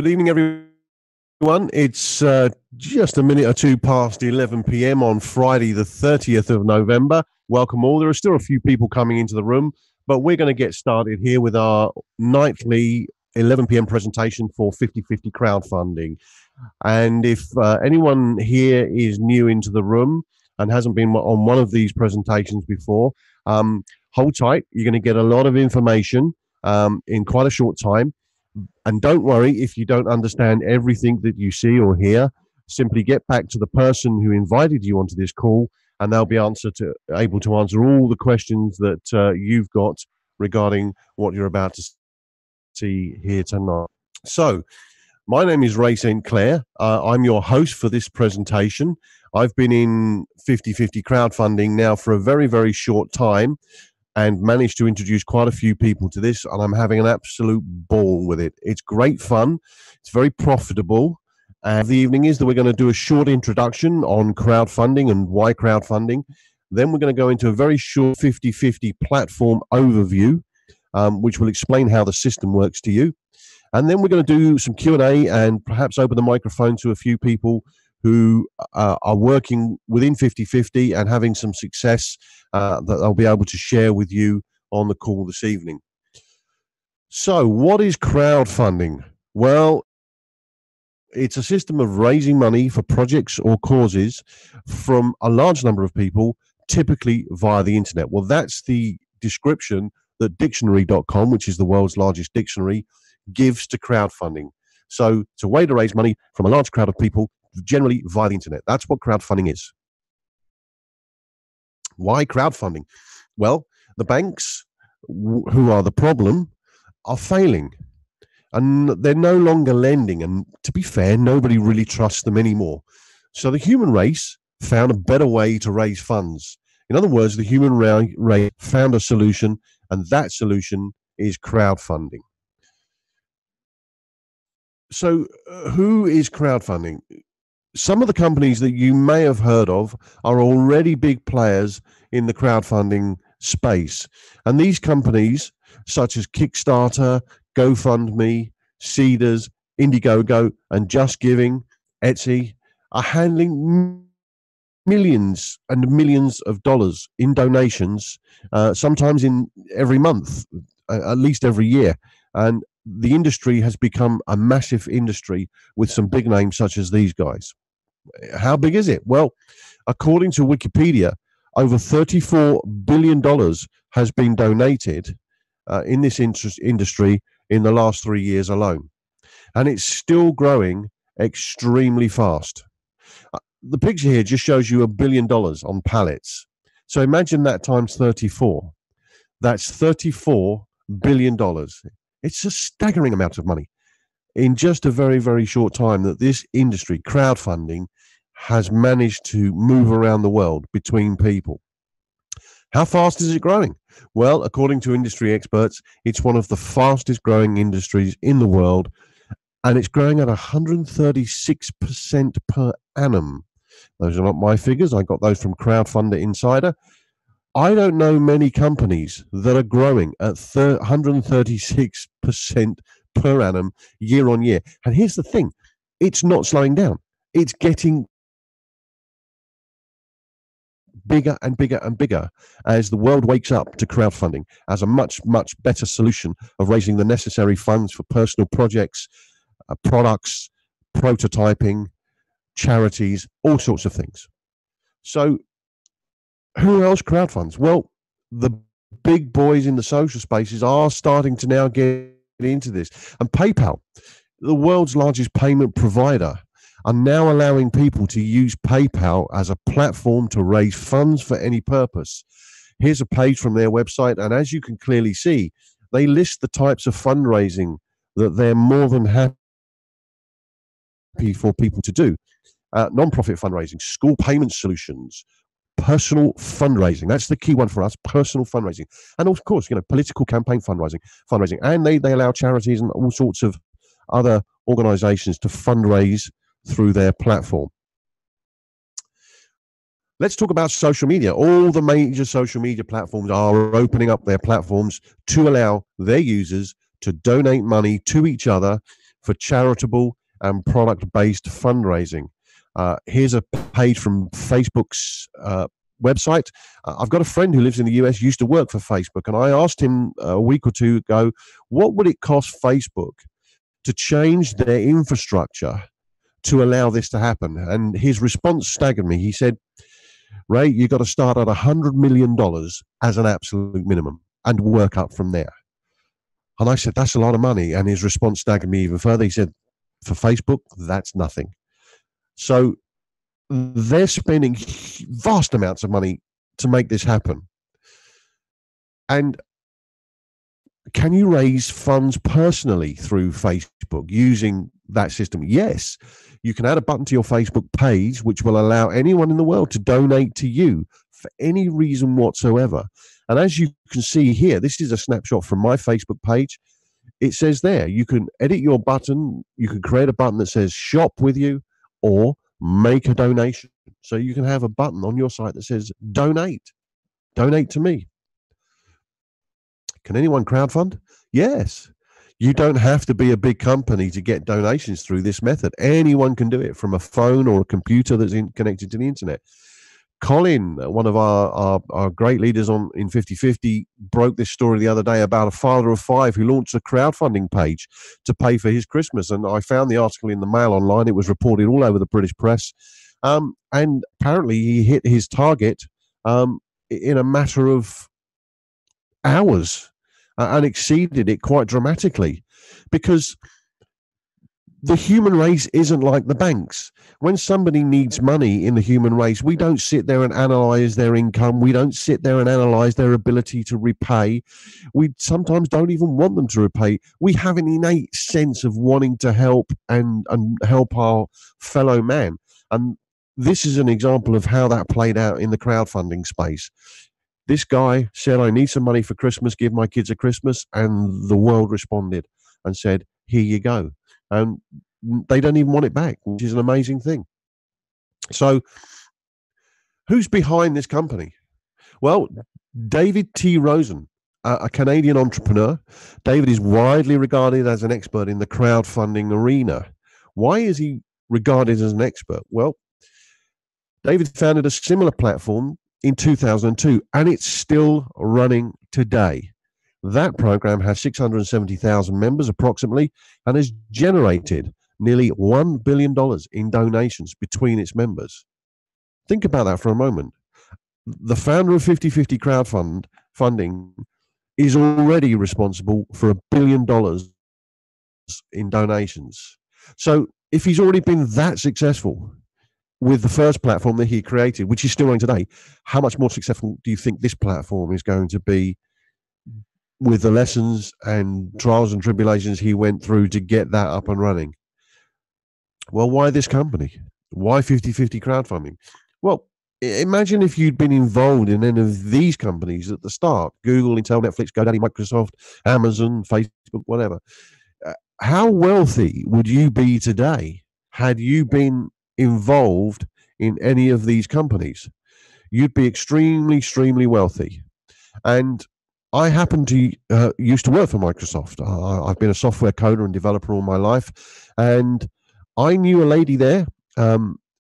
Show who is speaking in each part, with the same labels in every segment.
Speaker 1: Good evening, everyone. It's just a minute or two past 11 p.m. on Friday, the 30th of November. Welcome all. There are still a few people coming into the room, but we're going to get started here with our nightly 11 p.m. presentation for 50/50 crowdfunding. And if anyone here is new into the room and hasn't been on one of these presentations before, hold tight. You're going to get a lot of information in quite a short time. And don't worry if you don't understand everything that you see or hear. Simply get back to the person who invited you onto this call, and they'll be able to answer all the questions that you've got regarding what you're about to see here tonight. So, my name is Ray St. Clair. I'm your host for this presentation. I've been in 50/50 crowdfunding now for a very, very short time, and managed to introduce quite a few people to this, and I'm having an absolute ball with it. It's great fun. It's very profitable. And the evening is that we're going to do a short introduction on crowdfunding and why crowdfunding. Then we're going to go into a very short 50/50 platform overview, which will explain how the system works to you. And then we're going to do some Q&A and perhaps open the microphone to a few people who are working within 50/50 and having some success that they'll be able to share with you on the call this evening. So what is crowdfunding? Well, it's a system of raising money for projects or causes from a large number of people, typically via the internet. Well, that's the description that dictionary.com, which is the world's largest dictionary, gives to crowdfunding. So it's a way to raise money from a large crowd of people, generally via the internet. That's what crowdfunding is. Why crowdfunding? Well, the banks, who are the problem, are failing. And they're no longer lending. And to be fair, nobody really trusts them anymore. So the human race found a better way to raise funds. In other words, the human race found a solution, and that solution is crowdfunding. So who is crowdfunding? Some of the companies that you may have heard of are already big players in the crowdfunding space. And these companies, such as Kickstarter, GoFundMe, Seedrs, Indiegogo, and Just Giving, Etsy, are handling millions and millions of dollars in donations, sometimes in every month, at least every year. And the industry has become a massive industry with some big names such as these guys. How big is it? Well, according to Wikipedia, over $34 billion has been donated in this industry in the last 3 years alone. And it's still growing extremely fast. The picture here just shows you $1 billion on pallets. So imagine that times 34. That's $34 billion. It's a staggering amount of money in just a very, very short time that this industry, crowdfunding, has managed to move around the world between people. How fast is it growing? Well, according to industry experts, it's one of the fastest growing industries in the world, and it's growing at 136% per annum. Those are not my figures. I got those from Crowdfunder Insider. I don't know many companies that are growing at 136% per annum year on year. And here's the thing, it's not slowing down. It's getting bigger and bigger and bigger as the world wakes up to crowdfunding as a much, much better solution of raising the necessary funds for personal projects, products, prototyping, charities, all sorts of things. So who else crowdfunds? Well, the big boys in the social spaces are starting to now get into this. And PayPal, the world's largest payment provider, are now allowing people to use PayPal as a platform to raise funds for any purpose. Here's a page from their website, and as you can clearly see, they list the types of fundraising that they're more than happy for people to do. Non-profit fundraising, school payment solutions, personal fundraising. That's the key one for us, personal fundraising. And of course, political campaign fundraising. And they allow charities and all sorts of other organizations to fundraise through their platform. Let's talk about social media. All the major social media platforms are opening up their platforms to allow their users to donate money to each other for charitable and product-based fundraising. Here's a page from Facebook's website. I've got a friend who lives in the US, used to work for Facebook, and I asked him a week or two ago, what would it cost Facebook to change their infrastructure to allow this to happen? And his response staggered me. He said, Ray, you've got to start at $100 million as an absolute minimum and work up from there. And I said, that's a lot of money. And his response staggered me even further. He said, for Facebook, that's nothing. So they're spending vast amounts of money to make this happen. And can you raise funds personally through Facebook using that system? Yes. You can add a button to your Facebook page, which will allow anyone in the world to donate to you for any reason whatsoever. And as you can see here, this is a snapshot from my Facebook page. It says there, you can edit your button. You can create a button that says shop with you or make a donation. So you can have a button on your site that says donate to me. Can anyone crowdfund? Yes. You don't have to be a big company to get donations through this method. Anyone can do it from a phone or a computer that's connected to the internet. Colin, one of our great leaders in 50/50, broke this story the other day about a father of 5 who launched a crowdfunding page to pay for his Christmas. And I found the article in the Mail online. It was reported all over the British press. And apparently he hit his target in a matter of hours and exceeded it quite dramatically, because the human race isn't like the banks. When somebody needs money in the human race, we don't sit there and analyze their income. We don't sit there and analyze their ability to repay. We sometimes don't even want them to repay. We have an innate sense of wanting to help and help our fellow man. And this is an example of how that played out in the crowdfunding space. This guy said, I need some money for Christmas, give my kids a Christmas. And the world responded and said, here you go. And they don't even want it back, which is an amazing thing. So who's behind this company? Well, David T. Rosen, a Canadian entrepreneur. David is widely regarded as an expert in the crowdfunding arena. Why is he regarded as an expert? Well, David founded a similar platform in 2002, and it's still running today. That program has 670,000 members approximately and has generated nearly $1 billion in donations between its members. Think about that for a moment. The founder of 50/50 crowdfunding is already responsible for $1 billion in donations. So if he's already been that successful with the first platform that he created, which is still running today, how much more successful do you think this platform is going to be with the lessons and trials and tribulations he went through to get that up and running? Well, why this company? Why 50/50 crowdfunding? Well, imagine if you'd been involved in any of these companies at the start: Google, Intel, Netflix, GoDaddy, Microsoft, Amazon, Facebook, whatever. How wealthy would you be today had you been involved in any of these companies? You'd be extremely, extremely wealthy. And I happen to used to work for Microsoft. I've been a software coder and developer all my life. And I knew a lady there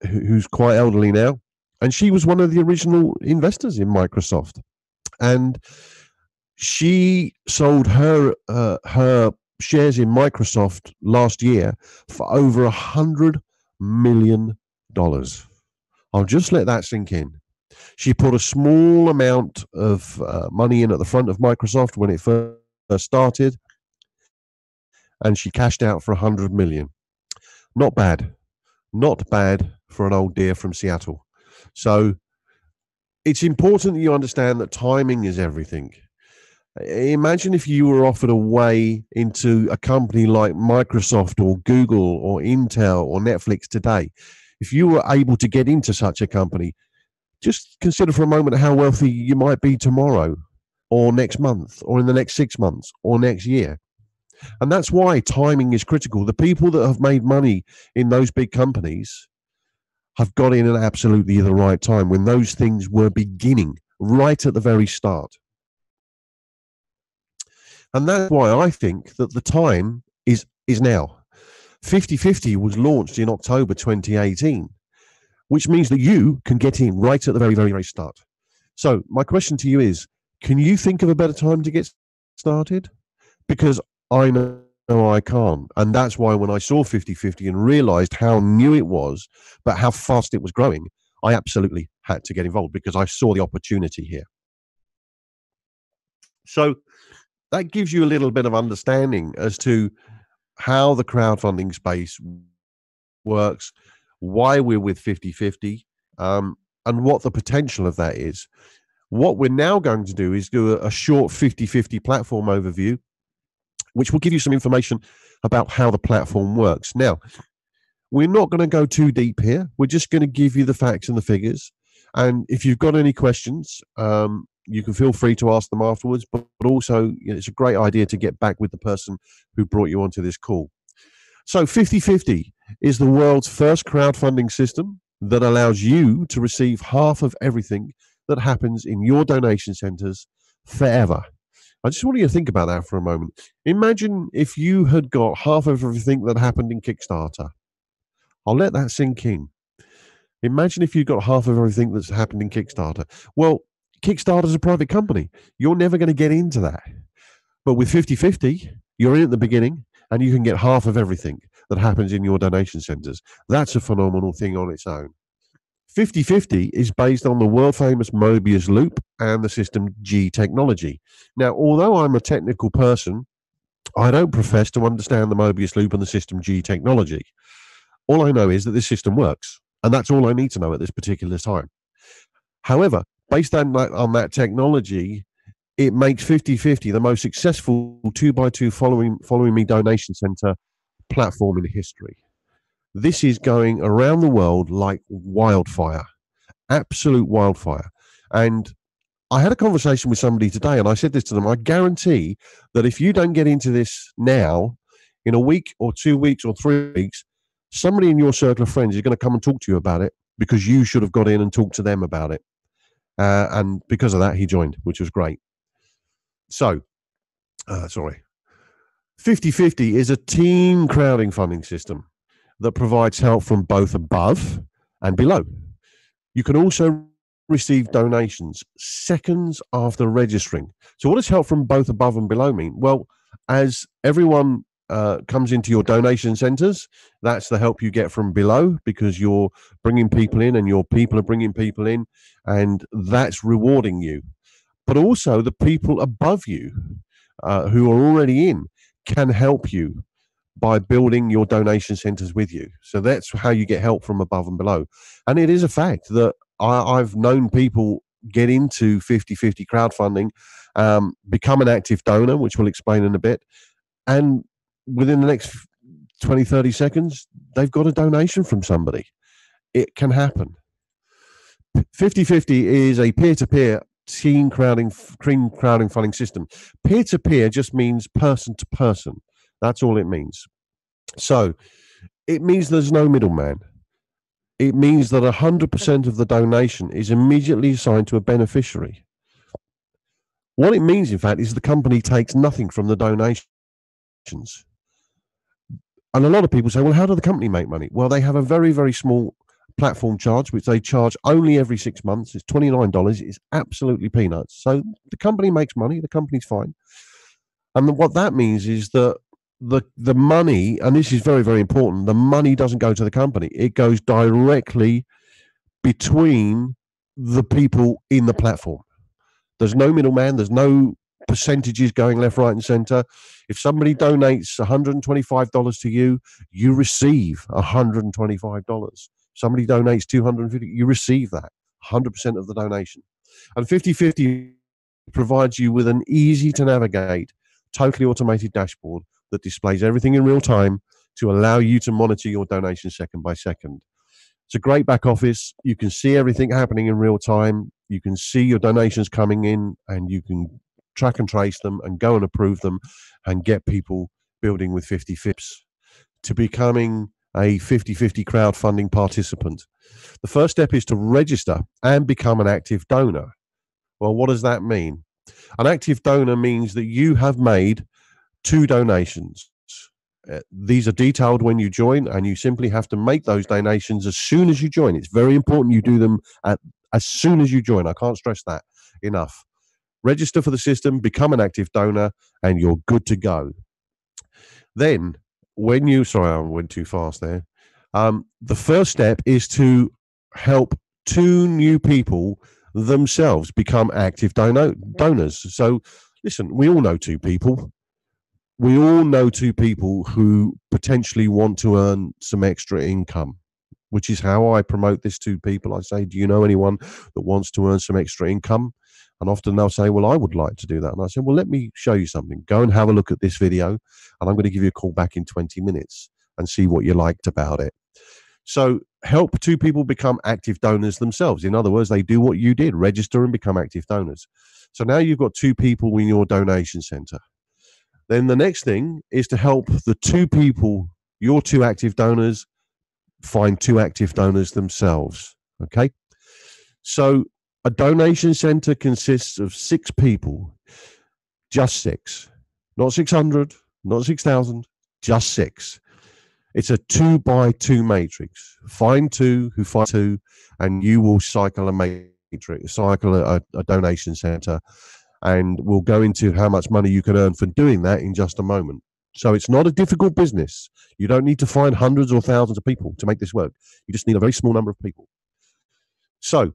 Speaker 1: who's quite elderly now. And she was one of the original investors in Microsoft. And she sold her shares in Microsoft last year for over $100 million. I'll just let that sink in. She put a small amount of money in at the front of Microsoft when it first started, and she cashed out for $100 million. Not bad. Not bad for an old dear from Seattle. So it's important that you understand that timing is everything. Imagine if you were offered a way into a company like Microsoft or Google or Intel or Netflix today. If you were able to get into such a company, just consider for a moment how wealthy you might be tomorrow or next month or in the next 6 months or next year. And that's why timing is critical. The people that have made money in those big companies have got in at absolutely the right time when those things were beginning, right at the very start. And that's why I think that the time is now. 50/50 was launched in October 2018, which means that you can get in right at the very, very, very start. So my question to you is, can you think of a better time to get started? Because I know I can't. And that's why when I saw 50/50 and realized how new it was, but how fast it was growing, I absolutely had to get involved because I saw the opportunity here. So that gives you a little bit of understanding as to how the crowdfunding space works, why we're with 50/50, and what the potential of that is. What we're now going to do is do a short 50/50 platform overview, which will give you some information about how the platform works. Now, we're not going to go too deep here. We're just going to give you the facts and the figures. And if you've got any questions, you can feel free to ask them afterwards. But also, it's a great idea to get back with the person who brought you onto this call. So 50/50 is the world's first crowdfunding system that allows you to receive half of everything that happens in your donation centers forever. I just want you to think about that for a moment. Imagine if you had got half of everything that happened in Kickstarter. I'll let that sink in. Imagine if you got half of everything that's happened in Kickstarter. Well, Kickstarter's a private company. You're never going to get into that. But with 50/50, you're in at the beginning and you can get half of everything that happens in your donation centers. That's a phenomenal thing on its own. 50/50 is based on the world famous Mobius loop and the system G technology. Now, although I'm a technical person, I don't profess to understand the Mobius loop and the system G technology. All I know is that this system works, and that's all I need to know at this particular time. However, based on that technology, it makes 50/50 the most successful 2x2 following me donation center platform in history. This is going around the world like wildfire, absolute wildfire. And I had a conversation with somebody today, and I said this to them: I guarantee that if you don't get into this now, in a week or 2 weeks or 3 weeks, somebody in your circle of friends is going to come and talk to you about it because you should have got in and talked to them about it. And because of that, he joined, which was great. So, 50/50 is a team crowdfunding system that provides help from both above and below. You can also receive donations seconds after registering. So what does help from both above and below mean? Well, as everyone comes into your donation centers, that's the help you get from below because you're bringing people in and your people are bringing people in, and that's rewarding you. But also the people above you who are already in can help you by building your donation centers with you. So that's how you get help from above and below. And it is a fact that I've known people get into 50/50 crowdfunding, become an active donor, which we'll explain in a bit. And within the next 20, 30 seconds, they've got a donation from somebody. It can happen. 50/50 is a peer-to-peer team crowdfunding system. Peer-to-peer just means person to person. That's all it means. So it means there's no middleman. It means that 100% of the donation is immediately assigned to a beneficiary. What it means, in fact, is the company takes nothing from the donations. And a lot of people say, well, how do the company make money? Well, they have a very, very small platform charge, which they charge only every 6 months. It's $29. It's absolutely peanuts. So the company makes money. The company's fine. And what that means is that the money, and this is very, very important, the money doesn't go to the company. It goes directly between the people in the platform. There's no middleman. There's no percentages going left, right, and center. If somebody donates $125 to you, you receive $125. Somebody donates $250, you receive that 100% of the donation. And 50/50 provides you with an easy to navigate, totally automated dashboard that displays everything in real time to allow you to monitor your donation second by second. It's a great back office. You can see everything happening in real time. You can see your donations coming in, and you can track and trace them and go and approve them and get people building with 50/50 to becoming a 50/50 crowdfunding participant. The first step is to register and become an active donor. Well, what does that mean? An active donor means that you have made 2 donations. These are detailed when you join, and you simply have to make those donations as soon as you join. It's very important you do them as soon as you join. I can't stress that enough. Register for the system, become an active donor, and you're good to go. Then, sorry, I went too fast there. The first step is to help 2 new people themselves become active donors. So, listen, we all know 2 people. We all know 2 people who potentially want to earn some extra income, which is how I promote this to people. I say, do you know anyone that wants to earn some extra income? And often they'll say, well, I would like to do that. And I say, well, let me show you something. Go and have a look at this video, and I'm going to give you a call back in 20 minutes and see what you liked about it. So help 2 people become active donors themselves. In other words, they do what you did, register and become active donors. So now you've got 2 people in your donation center. Then the next thing is to help the 2 people, your 2 active donors, find 2 active donors themselves. Okay. So a donation center consists of 6 people, just 6, not 600, not 6,000, just 6. It's a 2-by-2 matrix. Find 2 who find 2, and you will cycle a donation center. And we'll go into how much money you can earn for doing that in just a moment. So it's not a difficult business. You don't need to find hundreds or thousands of people to make this work. You just need a very small number of people. So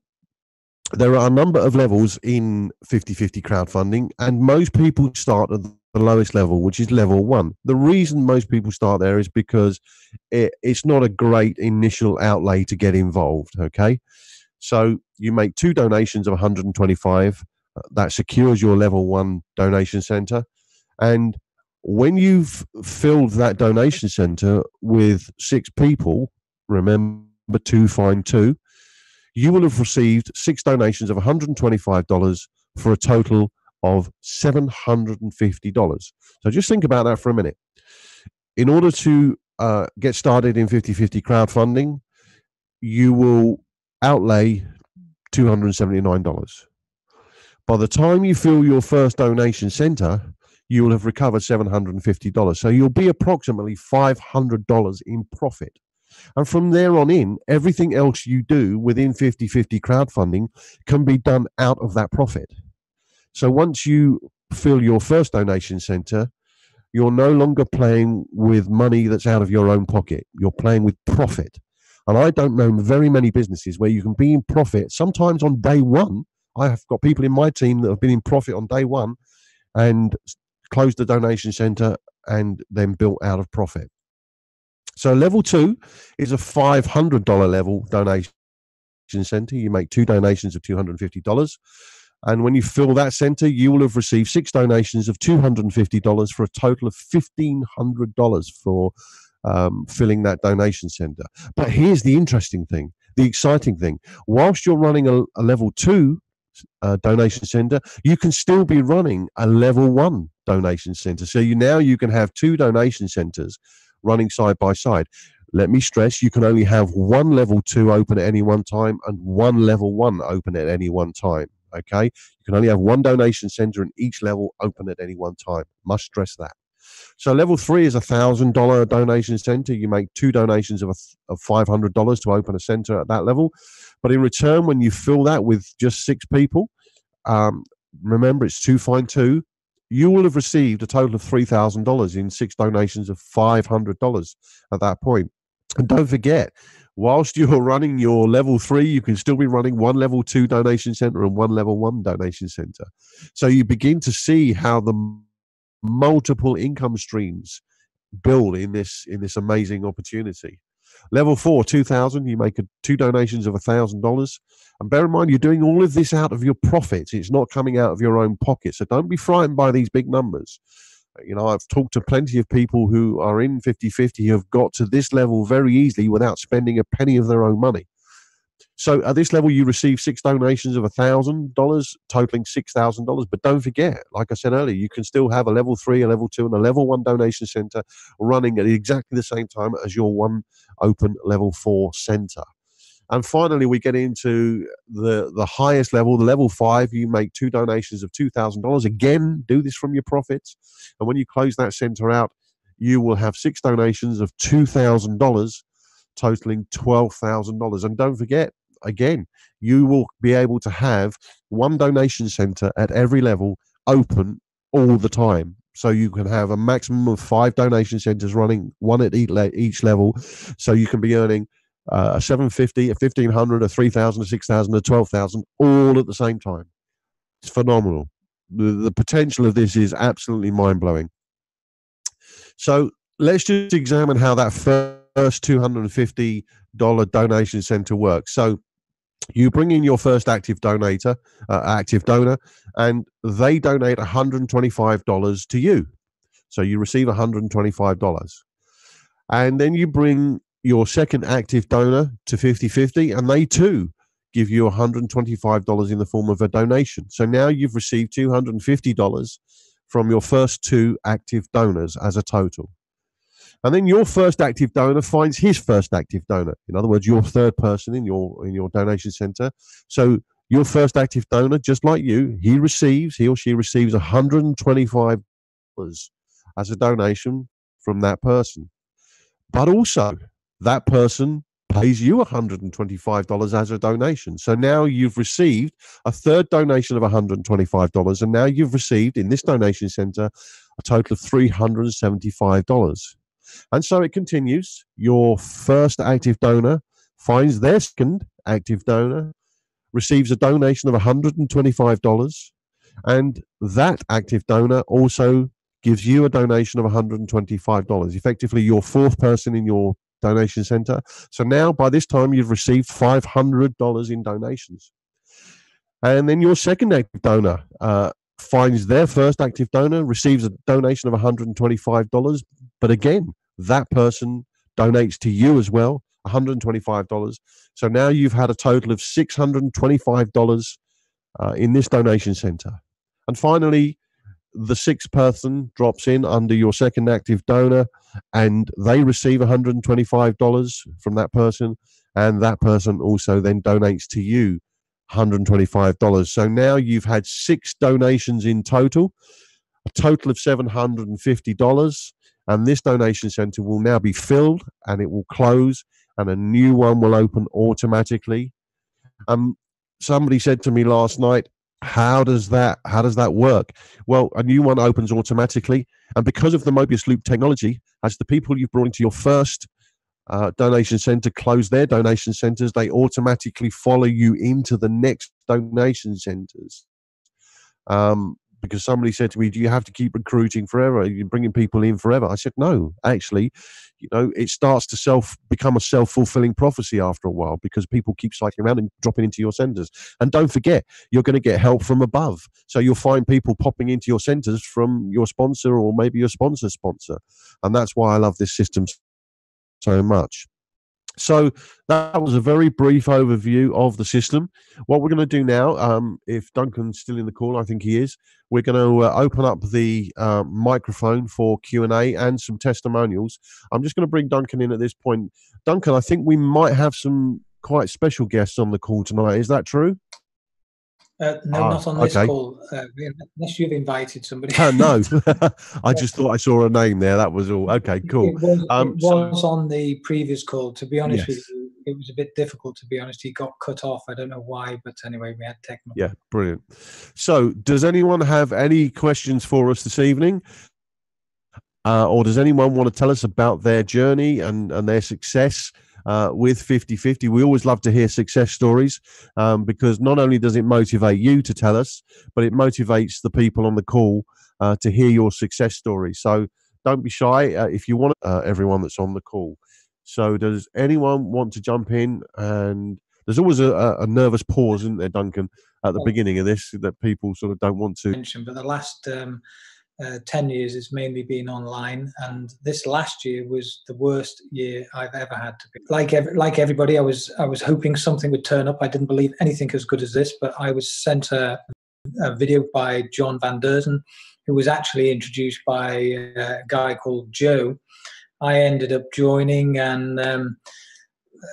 Speaker 1: there are a number of levels in 50/50 crowdfunding, and most people start at the lowest level, which is level 1. The reason most people start there is because it's not a great initial outlay to get involved, okay? So you make 2 donations of 125. That secures your level 1 donation center. And when you've filled that donation center with 6 people, remember 2 find 2, you will have received 6 donations of $125 for a total of $750. So just think about that for a minute. In order to get started in 50/50 crowdfunding, you will outlay $279. By the time you fill your first donation center, you will have recovered $750. So you'll be approximately $500 in profit. And from there on in, everything else you do within 50/50 crowdfunding can be done out of that profit. So once you fill your first donation center, you're no longer playing with money that's out of your own pocket. You're playing with profit. And I don't know very many businesses where you can be in profit sometimes on day 1. I have got people in my team that have been in profit on day 1 and closed the donation center and then built out of profit. So level 2 is a $500 level donation center. You make 2 donations of $250. And when you fill that center, you will have received 6 donations of $250 for a total of $1,500 for filling that donation center. But here's the interesting thing, the exciting thing. Whilst you're running a level 2 donation center, you can still be running a level 1 donation center. So you can have 2 donation centers running side by side. Let me stress, you can only have 1 level 2 open at any one time and 1 level 1 open at any one time. Okay, you can only have 1 donation center in each level open at any one time. Must stress that. So level 3 is a $1,000 donation center. You make 2 donations of $500 to open a center at that level. But in return, when you fill that with just 6 people, remember it's 2 find 2, you will have received a total of $3,000 in 6 donations of $500 at that point. And don't forget, whilst you're running your level 3, you can still be running 1 level 2 donation center and 1 level 1 donation center. So you begin to see how the multiple income streams build in this amazing opportunity. Level 4, 2,000, you make 2 donations of $1,000. And bear in mind, you're doing all of this out of your profits. It's not coming out of your own pocket. So don't be frightened by these big numbers. You know, I've talked to plenty of people who are in 50/50 who have got to this level very easily without spending a penny of their own money. So at this level, you receive 6 donations of $1,000, totaling $6,000. But don't forget, like I said earlier, you can still have a level 3, a level 2, and a level 1 donation center running at exactly the same time as your 1 open level 4 center. And finally, we get into the highest level, the level 5. You make 2 donations of $2,000. Again, do this from your profits. And when you close that center out, you will have 6 donations of $2,000, totaling $12,000. And don't forget, again, you will be able to have one donation center at every level open all the time. So you can have a maximum of 5 donation centers running, one at each level. So you can be earning a $750, a $1,500, a $3,000, a $6,000, a $12,000 all at the same time. It's phenomenal. The potential of this is absolutely mind-blowing. So let's just examine how that first $250 donation center works. So you bring in your first active donor, and they donate $125 to you. So you receive $125. And then you bring your second active donor to 50/50, and they too give you $125 in the form of a donation. So now you've received $250 from your first 2 active donors as a total. And then your first active donor finds his first active donor. In other words, your third person in your donation center. So your first active donor, just like you, he or she receives $125 as a donation from that person. But also, that person pays you $125 as a donation. So now you've received a third donation of $125, and now you've received in this donation center a total of $375. And so it continues. Your first active donor finds their second active donor, receives a donation of $125, and that active donor also gives you a donation of $125, effectively your fourth person in your donation center. So now by this time you've received $500 in donations. And then your second active donor finds their first active donor, receives a donation of $125, but again, that person donates to you as well, $125. So now you've had a total of $625 in this donation center. And finally, the 6th person drops in under your second active donor, and they receive $125 from that person, and that person also then donates to you $125. So now you've had 6 donations in total, a total of $750, and this donation center will now be filled, and it will close, and a new one will open automatically. Somebody said to me last night, how does that work? Well, a new one opens automatically, and because of the Mobius Loop technology, as the people you've brought into your first donation center close their donation centers, they automatically follow you into the next donation centers. Because somebody said to me, do you have to keep recruiting forever? Are you bringing people in forever? I said, no, actually, it starts to become a self-fulfilling prophecy after a while, because people keep cycling around and dropping into your centers. And don't forget, you're going to get help from above. So you'll find people popping into your centers from your sponsor or maybe your sponsor's sponsor. And that's why I love this system so much. So that was a very brief overview of the system. What we're going to do now, if Duncan's still in the call, I think he is, we're going to open up the microphone for Q&A and some testimonials. I'm just going to bring Duncan in at this point. Duncan, I think we might have some quite special guests on the call tonight. Is that true?
Speaker 2: No, not on this call, unless you've invited somebody.
Speaker 1: No, I just thought I saw a name there. That was all. Okay, cool.
Speaker 2: It was on the previous call. To be honest with you, it was a bit difficult, to be honest. He got cut off. I don't know why, but anyway, we had technical.
Speaker 1: Yeah, brilliant. So does anyone have any questions for us this evening? Or does anyone want to tell us about their journey and their success with 50/50? We always love to hear success stories, because not only does it motivate you to tell us, but it motivates the people on the call to hear your success story. So don't be shy if you want everyone that's on the call. So does anyone want to jump in? And there's always a nervous pause, isn't there, Duncan, at the beginning of this, that people sort of don't want to
Speaker 2: mention. But the last 10 years has mainly been online, and this last year was the worst year I've ever had to be. Like everybody, I was hoping something would turn up. I didn't believe anything as good as this, but I was sent a video by John Van Derzen, who was actually introduced by a guy called Joe. I ended up joining, and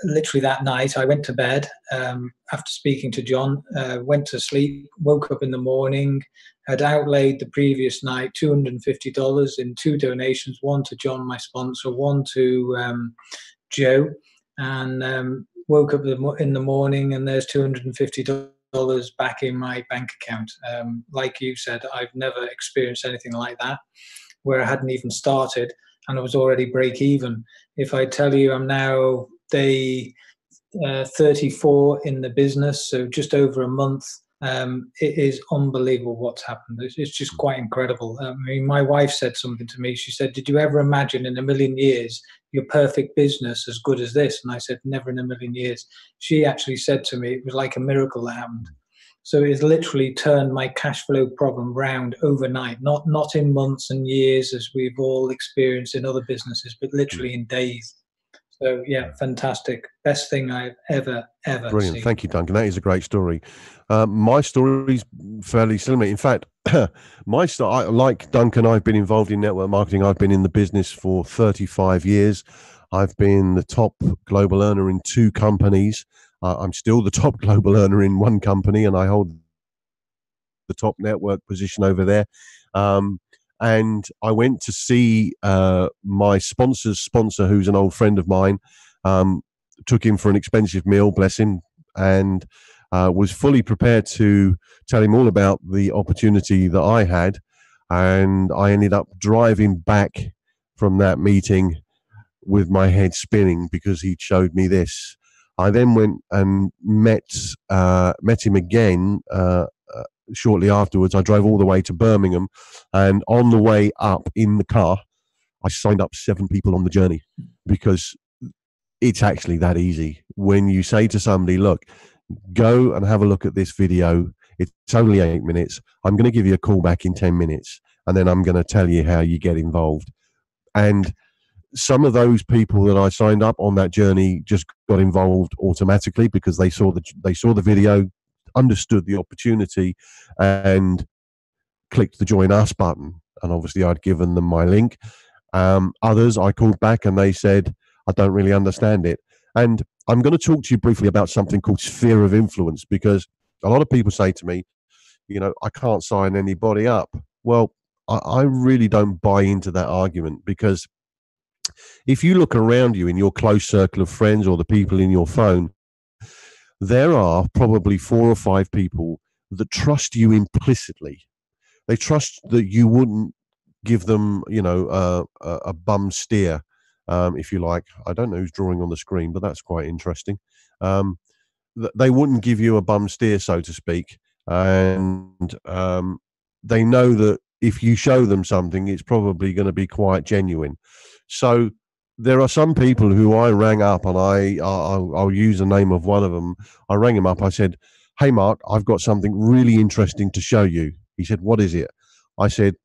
Speaker 2: literally that night, I went to bed after speaking to John, went to sleep, woke up in the morning, had outlaid the previous night $250 in 2 donations, one to John, my sponsor, one to Joe, and woke up in the morning and there's $250 back in my bank account. Like you said, I've never experienced anything like that, where I hadn't even started and I was already break even. If I tell you I'm now day 34 in the business, so just over a month, it is unbelievable what's happened. It's just quite incredible. I mean, my wife said something to me. She said, "Did you ever imagine in a million years your perfect business as good as this?" And I said, "Never in a million years." She actually said to me, it was like a miracle that happened. So it's literally turned my cash flow problem round overnight, not in months and years as we've all experienced in other businesses, but literally in days. So yeah, fantastic. Best thing I've ever
Speaker 1: Brilliant.
Speaker 2: seen.
Speaker 1: Thank you, Duncan. That is a great story. My story is fairly similar. In fact, like Duncan, I've been involved in network marketing. I've been in the business for 35 years. I've been the top global earner in 2 companies. I'm still the top global earner in 1 company, and I hold the top network position over there. And I went to see my sponsor's sponsor, who's an old friend of mine. Took him for an expensive meal, bless him, and was fully prepared to tell him all about the opportunity that I had. And I ended up driving back from that meeting with my head spinning because he showed me this. I then went and met him again shortly afterwards. I drove all the way to Birmingham, and on the way up in the car, I signed up 7 people on the journey, because it's actually that easy. When you say to somebody, look, go and have a look at this video. It's only 8 minutes. I'm going to give you a call back in 10 minutes, and then I'm going to tell you how you get involved. And some of those people that I signed up on that journey just got involved automatically because they saw the video, understood the opportunity, and clicked the join us button. And obviously I'd given them my link. Others I called back and they said, I don't really understand it. And I'm going to talk to you briefly about something called sphere of influence, because a lot of people say to me, I can't sign anybody up. Well, I really don't buy into that argument, because if you look around you in your close circle of friends or the people in your phone, there are probably 4 or 5 people that trust you implicitly. They trust that you wouldn't give them, a bum steer, if you like. I don't know who's drawing on the screen, but that's quite interesting. They wouldn't give you a bum steer, so to speak. And they know that if you show them something, it's probably going to be quite genuine. So there are some people who I rang up, and I'll use the name of one of them. I rang him up. I said, "Hey, Mark, I've got something really interesting to show you." He said, "What is it?" I said,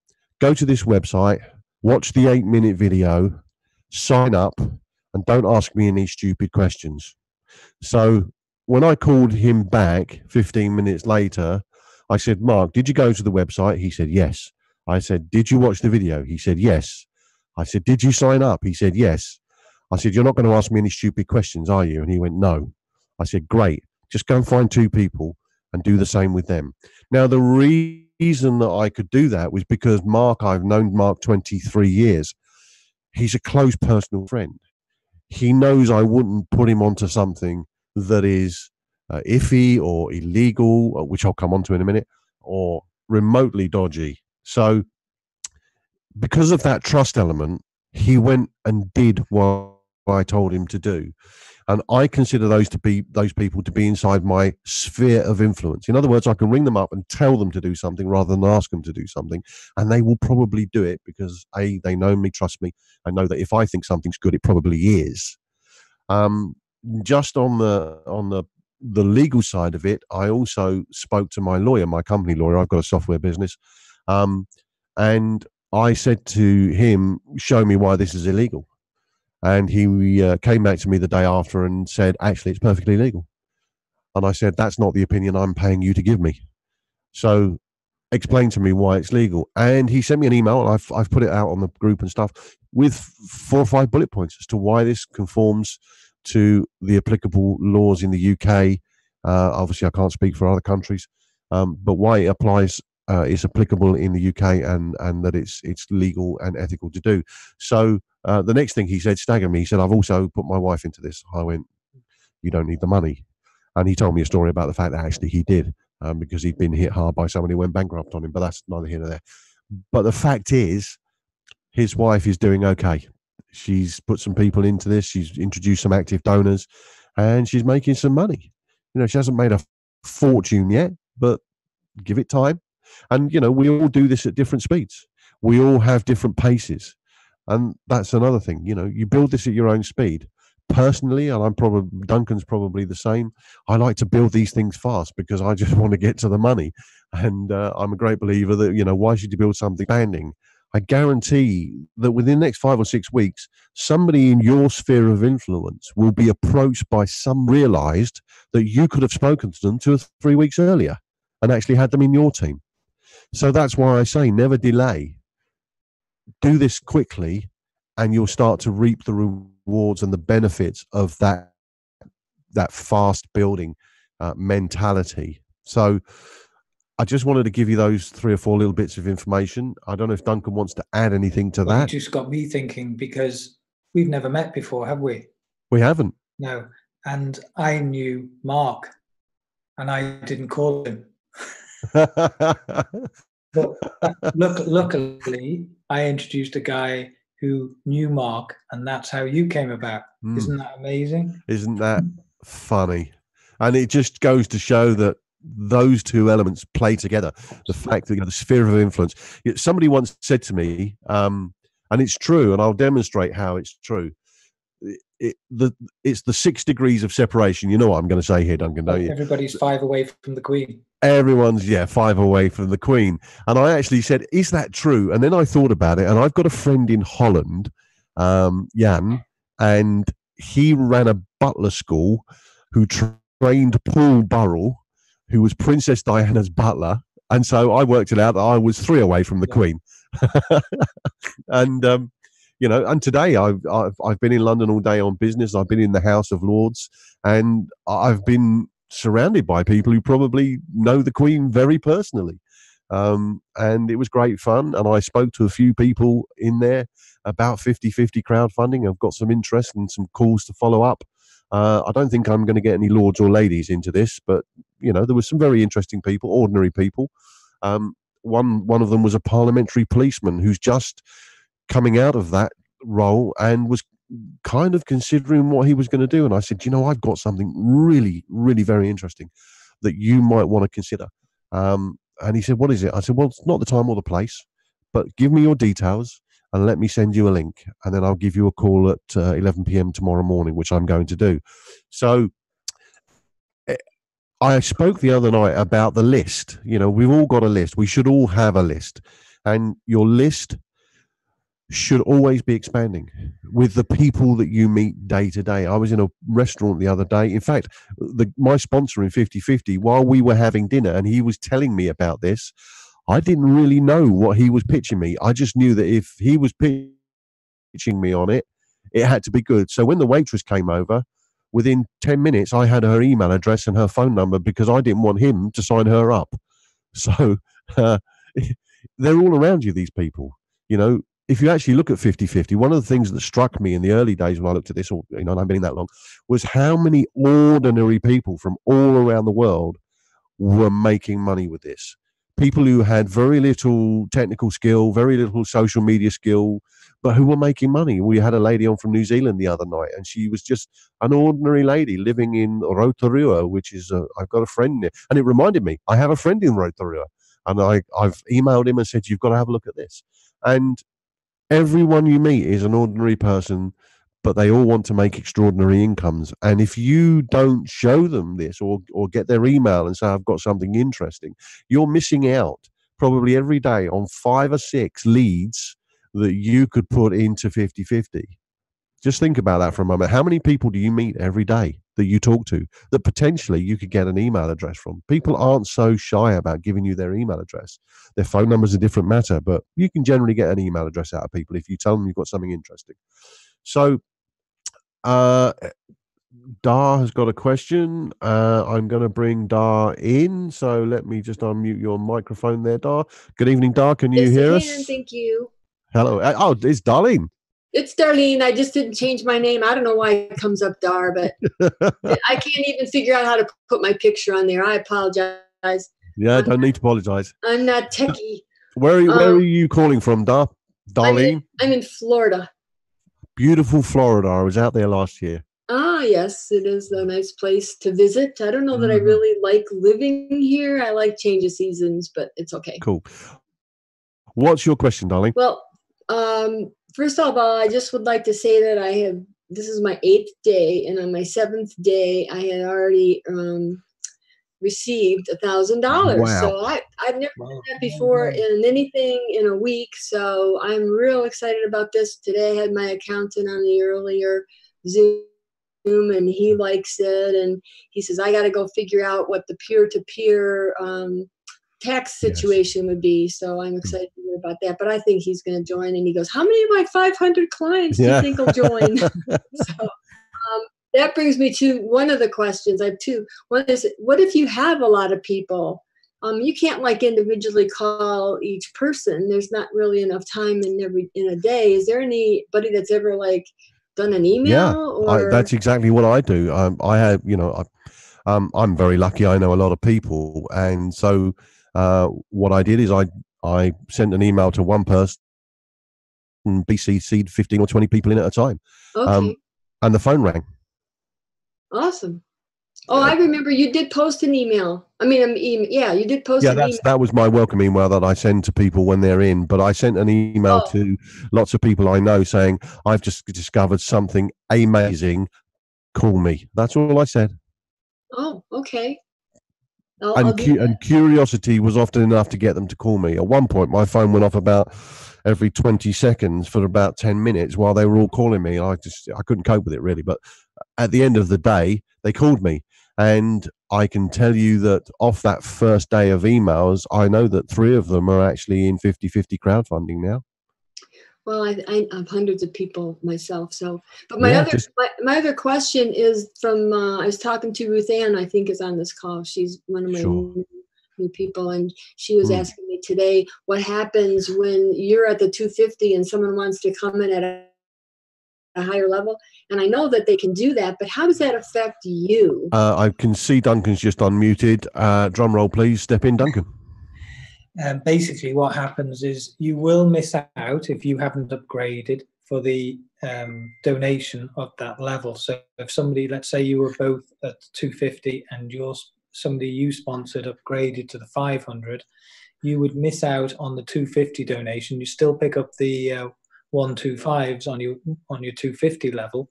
Speaker 1: "Go to this website, watch the 8-minute video, sign up, and don't ask me any stupid questions." So when I called him back 15 minutes later, I said, "Mark, did you go to the website?" He said, "Yes." I said, "Did you watch the video?" He said, "Yes." I said, "Did you sign up?" He said, "Yes." I said, "You're not going to ask me any stupid questions, are you?" And he went, "No." I said, "Great. Just go and find 2 people and do the same with them." Now, the reason that I could do that was because I've known Mark 23 years. He's a close personal friend. He knows I wouldn't put him onto something that is iffy or illegal, which I'll come on to in a minute, or remotely dodgy. So because of that trust element, he went and did what I told him to do. And I consider those people to be inside my sphere of influence. In other words, I can ring them up and tell them to do something rather than ask them to do something. And they will probably do it because they know me, trust me. I know that if I think something's good, it probably is. Just on the legal side of it, I also spoke to my lawyer, my company lawyer. I've got a software business. And I said to him, "Show me why this is illegal." And he came back to me the day after and said, "Actually, it's perfectly legal." And I said, "That's not the opinion I'm paying you to give me. So explain to me why it's legal." And he sent me an email. I've put it out on the group and stuff with 4 or 5 bullet points as to why this conforms to the applicable laws in the UK. Obviously, I can't speak for other countries, but why it applies is applicable in the UK, and that it's legal and ethical to do. So the next thing he said staggered me. He said, "I've also put my wife into this." I went, "You don't need the money," and he told me a story about the fact that actually he did, because he'd been hit hard by somebody who went bankrupt on him. But that's neither here nor there. But the fact is, his wife is doing okay. She's put some people into this. She's introduced some active donors, and she's making some money. She hasn't made a fortune yet, but give it time. And we all do this at different speeds. We all have different paces, and that's another thing. You build this at your own speed. Personally, and Duncan's probably the same. I like to build these things fast because I just want to get to the money, and I'm a great believer that why should you build something expanding? I guarantee that within the next 5 or 6 weeks, somebody in your sphere of influence will be approached by realized that you could have spoken to them 2 or 3 weeks earlier and actually had them in your team. So that's why I say never delay. Do this quickly, and you'll start to reap the rewards and the benefits of that fast building mentality. So I just wanted to give you those 3 or 4 little bits of information. I don't know if Duncan wants to add anything to that.
Speaker 2: You just got me thinking, because we've never met before, have we?
Speaker 1: We haven't.
Speaker 2: No. And I knew Mark, and I didn't call him. But luckily, I introduced a guy who knew Mark, and that's how you came about. Isn't that amazing?
Speaker 1: Isn't that funny? And it just goes to show that those two elements play together. The fact that the sphere of influence. Somebody once said to me, and it's true, and I'll demonstrate how it's true. It's the 6 degrees of separation. You know what I'm going to say here, Duncan, don't you?
Speaker 2: Everybody's 5 away from the Queen.
Speaker 1: Everyone's 5 away from the Queen. And I actually said, "Is that true?" And then I thought about it, and I've got a friend in Holland, Jan, and he ran a butler school who trained Paul Burrell, who was Princess Diana's butler. And so I worked it out that I was 3 away from the Queen. And and today I've been in London all day on business. I've been in the House of Lords, and I've been surrounded by people who probably know the Queen very personally. And it was great fun. And I spoke to a few people in there about 50/50 crowdfunding. I've got some interest and some calls to follow up. I don't think I'm going to get any lords or ladies into this, but there were some very interesting people, ordinary people. One of them was a parliamentary policeman who's just coming out of that role and was kind of considering what he was going to do. And I said, I've got something really, really very interesting that you might want to consider. And he said, "What is it?" I said, "Well, it's not the time or the place, but give me your details and let me send you a link, and then I'll give you a call at 11 p.m. tomorrow morning," which I'm going to do. So I spoke the other night about the list. We've all got a list. We should all have a list, and your list should always be expanding with the people that you meet day to day. I was in a restaurant the other day. In fact, my sponsor in 50/50, while we were having dinner and he was telling me about this, I didn't really know what he was pitching me. I just knew that if he was pitching me on it, it had to be good. So when the waitress came over, within 10 minutes, I had her email address and her phone number because I didn't want him to sign her up. So they're all around you, these people. If you actually look at 50/50, one of the things that struck me in the early days when I looked at this, and I've been in that long, was how many ordinary people from all around the world were making money with this. People who had very little technical skill, very little social media skill, but who were making money. We had a lady on from New Zealand the other night, and she was just an ordinary lady living in Rotorua, which is, I've got a friend there. And it reminded me, I have a friend in Rotorua, and I've emailed him and said, "You've got to have a look at this." And everyone you meet is an ordinary person, but they all want to make extraordinary incomes. And if you don't show them this or get their email and say, "I've got something interesting," you're missing out probably every day on 5 or 6 leads that you could put into 50/50. Just think about that for a moment. How many people do you meet every day that you talk to that potentially you could get an email address from? People aren't so shy about giving you their email address. Their phone number is a different matter, but you can generally get an email address out of people if you tell them you've got something interesting. So Dar has got a question. I'm going to bring Dar in. So let me just unmute your microphone there, Dar. Good evening, Dar. Can you
Speaker 3: Yes,
Speaker 1: hear
Speaker 3: I
Speaker 1: us?
Speaker 3: can. Thank you.
Speaker 1: Hello. Oh, it's Darlene.
Speaker 3: It's Darlene. I just didn't change my name. I don't know why it comes up Dar, but I can't even figure out how to put my picture on there. I apologize.
Speaker 1: Yeah, don't need to apologize.
Speaker 3: I'm not techie.
Speaker 1: Where are you calling from, Dar? Darlene?
Speaker 3: I'm in Florida.
Speaker 1: Beautiful Florida. I was out there last year.
Speaker 3: Ah, yes, it is a nice place to visit. I don't know that I really like living here. I like change of seasons, but it's okay.
Speaker 1: Cool. What's your question, darling?
Speaker 3: Well, first of all, I just would like to say that this is my 8th day, and on my 7th day, I had already received $1,000.
Speaker 1: Wow.
Speaker 3: So I've never done that before in anything in a week. So I'm real excited about this. Today I had my accountant on the earlier Zoom, and he likes it, and he says I got to go figure out what the peer-to-peer tax situation would be. So I'm excited to hear about that. But I think he's going to join. And he goes, "How many of my 500 clients do you think will join?" So that brings me to one of the questions. I have two. One is, what if you have a lot of people? You can't like individually call each person. There's not really enough time in a day. Is there anybody that's ever like done an email?
Speaker 1: Yeah, that's exactly what I do. I have, I'm very lucky. I know a lot of people, and so what I did is I sent an email to one person and BCC'd 15 or 20 people in at a time.
Speaker 3: Okay.
Speaker 1: And the phone rang.
Speaker 3: Awesome. Oh, I remember you did post an email. I mean, you did post an email.
Speaker 1: That was my welcome email that I send to people when they're in. But I sent an email to lots of people I know saying, I've just discovered something amazing. Call me. That's all I said.
Speaker 3: Oh, okay.
Speaker 1: And curiosity was often enough to get them to call me. At one point, my phone went off about every 20 seconds for about 10 minutes while they were all calling me. I couldn't cope with it really. But at the end of the day, they called me. And I can tell you that off that first day of emails, I know that 3 of them are actually in 50-50 crowdfunding now.
Speaker 3: Well, I have hundreds of people myself. So, but my other question is from I was talking to Ruth Ann, I think is on this call. She's one of my new people, and she was asking me today, what happens when you're at the 250 and someone wants to come in at a higher level? And I know that they can do that, but how does that affect you?
Speaker 1: I can see Duncan's just unmuted. Drum roll, please. Step in, Duncan.
Speaker 2: Basically, what happens is you will miss out if you haven't upgraded for the donation of that level. So if somebody, let's say you were both at 250 and somebody you sponsored upgraded to the 500, you would miss out on the 250 donation. You still pick up the 125s on your 250 level,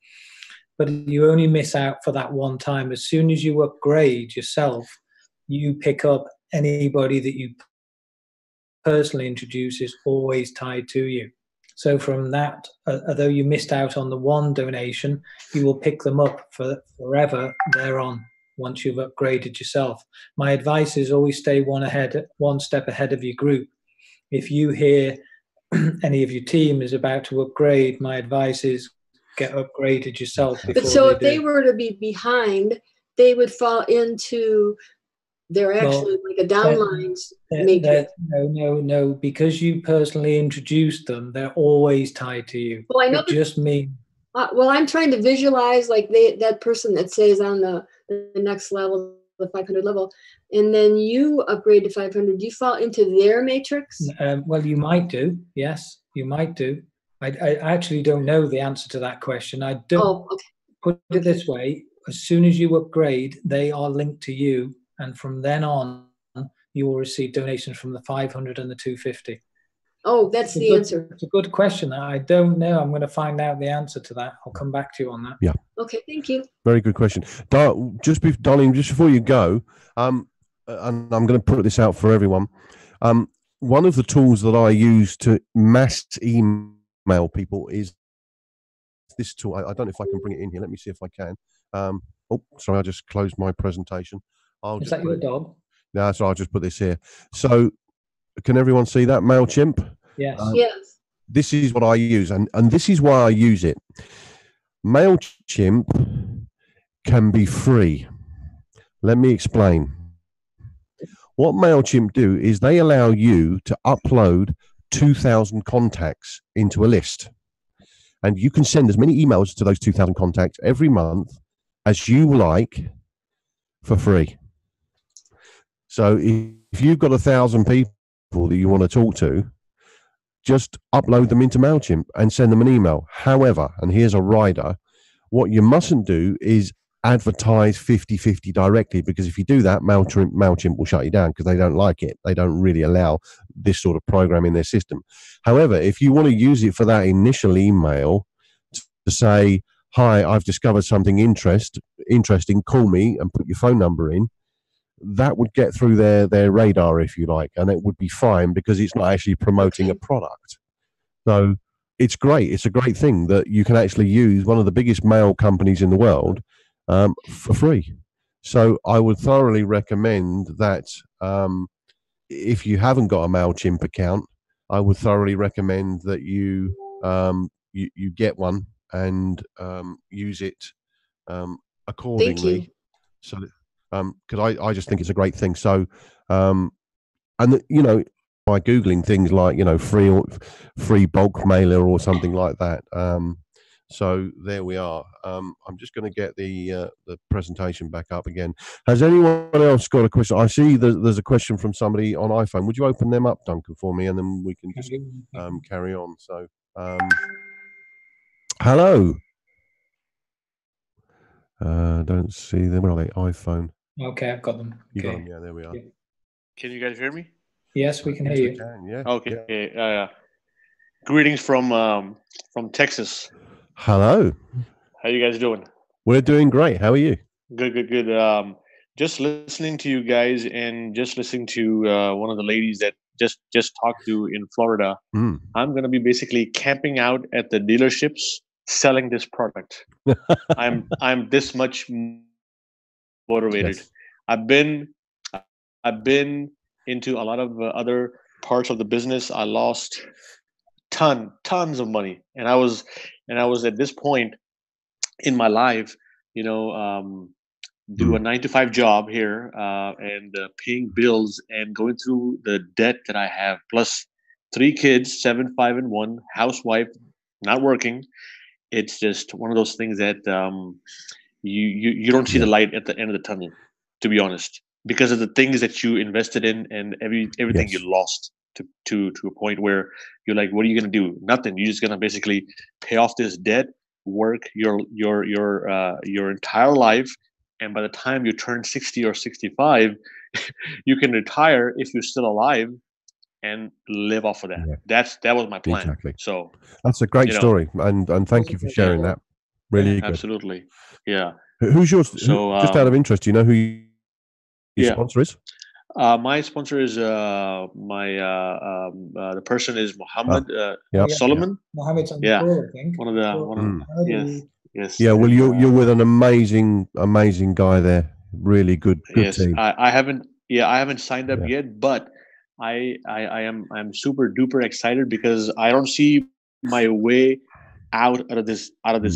Speaker 2: but you only miss out for that one time. As soon as you upgrade yourself, you pick up anybody that you personally introduce is always tied to you. So from that, although you missed out on the one donation, you will pick them up for forever thereon once you've upgraded yourself. My advice is always stay one step ahead of your group. If you hear any of your team is about to upgrade, my advice is get upgraded yourself.
Speaker 3: But so if they were to be behind, they would fall into... They're actually like a downlines matrix.
Speaker 2: No, because you personally introduced them, they're always tied to you.
Speaker 3: Well, I know. Well, I'm trying to visualize like that person that says on the next level, the 500 level, and then you upgrade to 500. Do you fall into their matrix?
Speaker 2: Well, you might do. Yes, you might do. I actually don't know the answer to that question. I don't.
Speaker 3: Oh, okay.
Speaker 2: Put it this way: as soon as you upgrade, they are linked to you. And from then on, you will receive donations from the 500 and the 250.
Speaker 3: Oh, that's the answer.
Speaker 2: It's a good question. I don't know. I'm going to find out the answer to that. I'll come back to you on that.
Speaker 1: Yeah.
Speaker 3: Okay, thank you.
Speaker 1: Very good question. Darlene, just before you go, and I'm going to put this out for everyone. One of the tools that I use to mass email people is this tool. I don't know if I can bring it in here. Let me see if I can. Oh, sorry, I just closed my presentation.
Speaker 2: Is that your dog?
Speaker 1: No, so I'll just put this here. So can everyone see that MailChimp?
Speaker 2: Yes.
Speaker 3: Yes.
Speaker 1: This is what I use, and this is why I use it. MailChimp can be free. Let me explain. What MailChimp do is they allow you to upload 2,000 contacts into a list. And you can send as many emails to those 2,000 contacts every month as you like for free. So if you've got 1,000 people that you want to talk to, just upload them into MailChimp and send them an email. However, and here's a rider, what you mustn't do is advertise 50-50 directly, because if you do that, MailChimp will shut you down because they don't like it. They don't really allow this sort of program in their system. However, if you want to use it for that initial email to say, hi, I've discovered something interesting, call me, and put your phone number in, that would get through their radar, if you like, and it would be fine because it's not actually promoting a product. So it's great. It's a great thing that you can actually use one of the biggest mail companies in the world for free. So I would thoroughly recommend that if you haven't got a MailChimp account, I would thoroughly recommend that you get one and use it accordingly.
Speaker 3: Thank you.
Speaker 1: So because I just think it's a great thing. So and you know, by Googling things like, you know, free bulk mailer or something like that. So there we are. I'm just going to get the presentation back up again. Has anyone else got a question? I see there's a question from somebody on iPhone. Would you open them up, Duncan, for me, and then we can just carry on. So hello. Don't see them. Where are they? iPhone.
Speaker 2: Okay, I've got them.
Speaker 1: You got them. Yeah, there we are.
Speaker 4: Can you guys hear me?
Speaker 2: Yes, we can hear you.
Speaker 1: Yeah.
Speaker 4: Okay. Yeah. Greetings from Texas.
Speaker 1: Hello.
Speaker 4: How you guys doing?
Speaker 1: We're doing great. How are you?
Speaker 4: Good. Just listening to you guys and just listening to one of the ladies that just talked to in Florida. I'm going to be basically camping out at the dealerships selling this product. I'm this much motivated.
Speaker 1: Yes.
Speaker 4: I've been into a lot of other parts of the business. I lost tons of money, and I was at this point in my life, you know, do a 9-to-5 job here and paying bills and going through the debt that I have, plus 3 kids, 7, 5, and 1, housewife, not working. It's just one of those things that you don't see the light at the end of the tunnel, to be honest, because of the things that you invested in and everything you lost to a point where you're like, what are you going to do? Nothing. You're just going to basically pay off this debt, work your entire life, and by the time you turn 60 or 65, you can retire if you're still alive and live off of that. Yeah. That was my plan.
Speaker 1: Exactly.
Speaker 4: So
Speaker 1: that's a great story, and thank you for sharing that. Really good.
Speaker 4: Absolutely. Yeah.
Speaker 1: Who's yours? So just out of interest, do you know who your sponsor is?
Speaker 4: My sponsor is the person is Muhammad Solomon.
Speaker 2: Muhammad's on the call, I think.
Speaker 4: One of yes.
Speaker 1: Yeah, well, you're with an amazing guy there. Really good team.
Speaker 4: I haven't signed up yet, but I'm super duper excited because I don't see my way out of this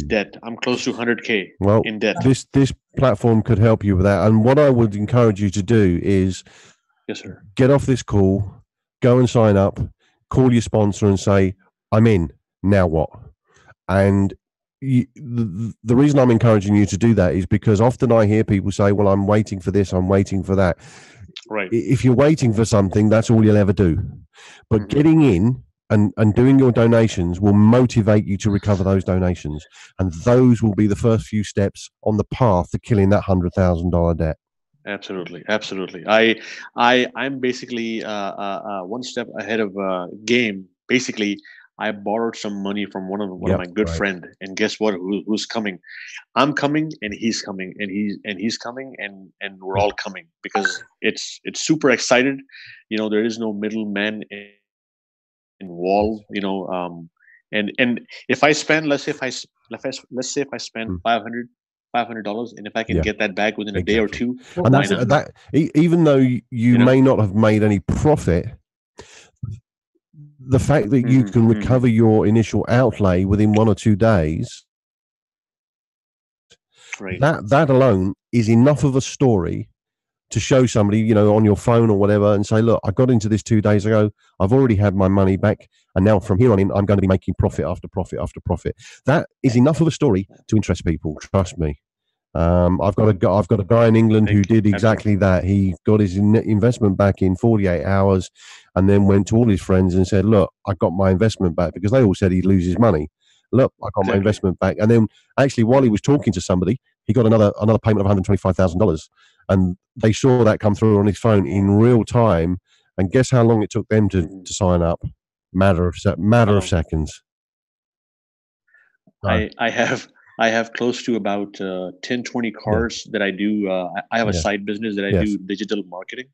Speaker 4: debt. I'm close to 100K in debt.
Speaker 1: This platform could help you with that. And what I would encourage you to do is get off this call, go and sign up, call your sponsor and say, I'm in, now what? And the reason I'm encouraging you to do that is because often I hear people say, well, I'm waiting for this, I'm waiting for that.
Speaker 4: Right.
Speaker 1: If you're waiting for something, that's all you'll ever do. But getting in and doing your donations will motivate you to recover those donations. And those will be the first few steps on the path to killing that $100,000 debt.
Speaker 4: Absolutely. I'm basically one step ahead of game. Basically, I borrowed some money from one of my good friend, and guess what? Who's coming? I'm coming, and he's coming, and he's coming, and we're all coming because it's super excited. You know, there is no middleman involved. You know, and if I spend, let's say if I spend $500, and if I can get that back within a day or two,
Speaker 1: and that's that. Even though you may not have made any profit, the fact that you can recover your initial outlay within 1 or 2 days
Speaker 4: Right.
Speaker 1: That alone is enough of a story to show somebody, you know, on your phone or whatever, and say, look, I got into this 2 days ago. I've already had my money back, and now from here on in, I'm going to be making profit after profit after profit. That is enough of a story to interest people. Trust me. I've got a guy in England who did exactly that. He got his investment back in 48 hours, and then went to all his friends and said, "Look, I got my investment back," because they all said he'd lose his money. Look, I got my investment back, and then actually, while he was talking to somebody, he got another payment of $125,000, and they saw that come through on his phone in real time. And guess how long it took them to sign up? Matter of seconds.
Speaker 4: I have close to about 10, 20 cars that I do. I have a side business that I do digital marketing.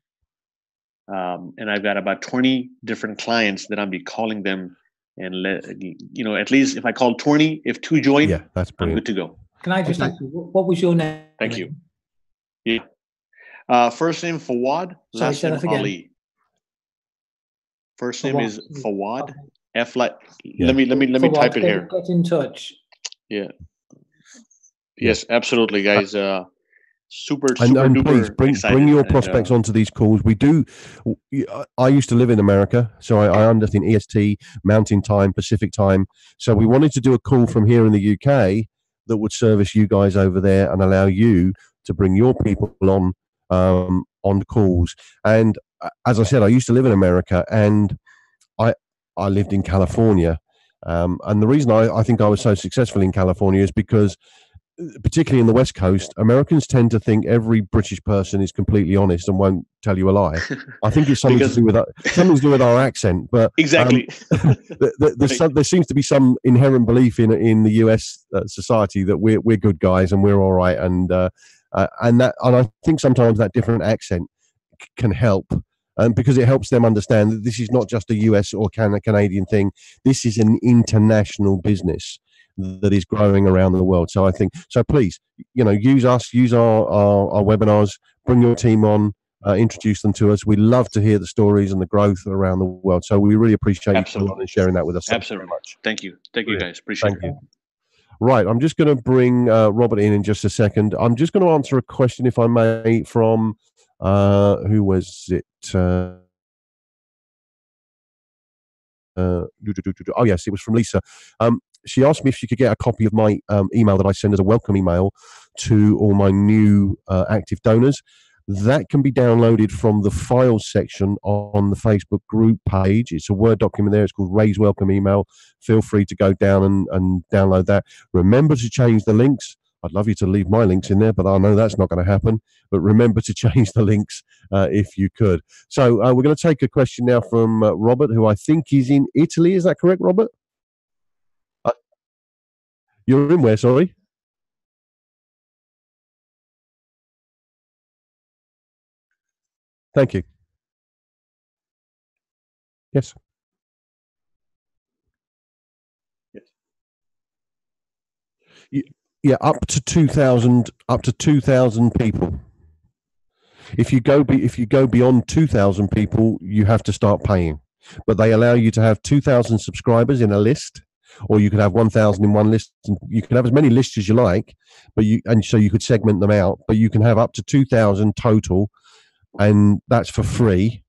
Speaker 4: And I've got about 20 different clients that I'll be calling them, and at least if I call 20, if 2 join,
Speaker 1: that's
Speaker 4: I'm good to go.
Speaker 2: Can I just ask you, what was your name?
Speaker 4: Thank you. Yeah. First name Fawad, last name Ali. First name is Fawad. F like. Let me type it here.
Speaker 2: Get in touch.
Speaker 4: Yeah. Yes, absolutely, guys. Super
Speaker 1: and
Speaker 4: duper
Speaker 1: please bring your prospects onto these calls. We do. I used to live in America, so I understand EST, Mountain Time, Pacific Time. So we wanted to do a call from here in the UK that would service you guys over there and allow you to bring your people on calls. And as I said, I used to live in America, and I lived in California. And the reason I think I was so successful in California is because, particularly in the West Coast, Americans tend to think every British person is completely honest and won't tell you a lie. I think it's something to do with our accent. But
Speaker 4: exactly,
Speaker 1: there seems to be some inherent belief in the US society that we're good guys and we're all right, and I think sometimes that different accent can help. Because it helps them understand that this is not just a US or Canadian thing. This is an international business that is growing around the world. So I think, please, use us, use our webinars, bring your team on, introduce them to us. We love to hear the stories and the growth around the world. So we really appreciate you coming on and sharing that with us.
Speaker 4: Absolutely. Thank you very much. Thank you. Thank you, guys. Appreciate it.
Speaker 1: Right. I'm just going to bring Robert in just a second. I'm just going to answer a question, if I may, from who was it? Oh yes, it was from Lisa. She asked me if she could get a copy of my email that I send as a welcome email to all my new active donors. That can be downloaded from the files section on the Facebook group page. It's a Word document there. It's called Ray's Welcome Email. Feel free to go down and download that. Remember to change the links. I'd love you to leave my links in there, but I know that's not going to happen. But remember to change the links if you could. So we're going to take a question now from Robert, who I think is in Italy. Is that correct, Robert? You're in where, sorry? Thank you. Yes. Yeah, up to 2,000 people. If you go beyond 2,000 people, you have to start paying. But they allow you to have 2,000 subscribers in a list, or you could have 1,000 in one list, and you can have as many lists as you like. So you could segment them out. But you can have up to 2,000 total, and that's for free.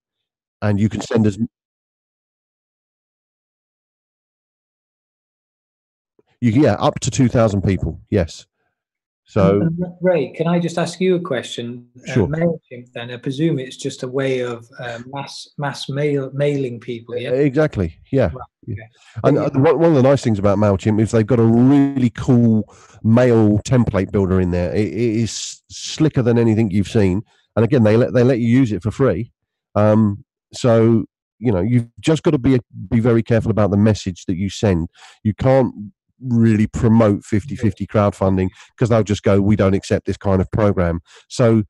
Speaker 1: And you can send us. Up to 2,000 people. Yes. So,
Speaker 2: Ray, can I just ask you a question?
Speaker 1: Sure.
Speaker 2: MailChimp, then I presume it's just a way of mass mailing people. Yeah.
Speaker 1: Exactly. Yeah.
Speaker 2: Right. Okay.
Speaker 1: And one of the nice things about MailChimp is they've got a really cool mail template builder in there. It is slicker than anything you've seen. And again, they let you use it for free. So you've just got to be very careful about the message that you send. You can't really promote 50-50 crowdfunding because they'll just go, we don't accept this kind of program. So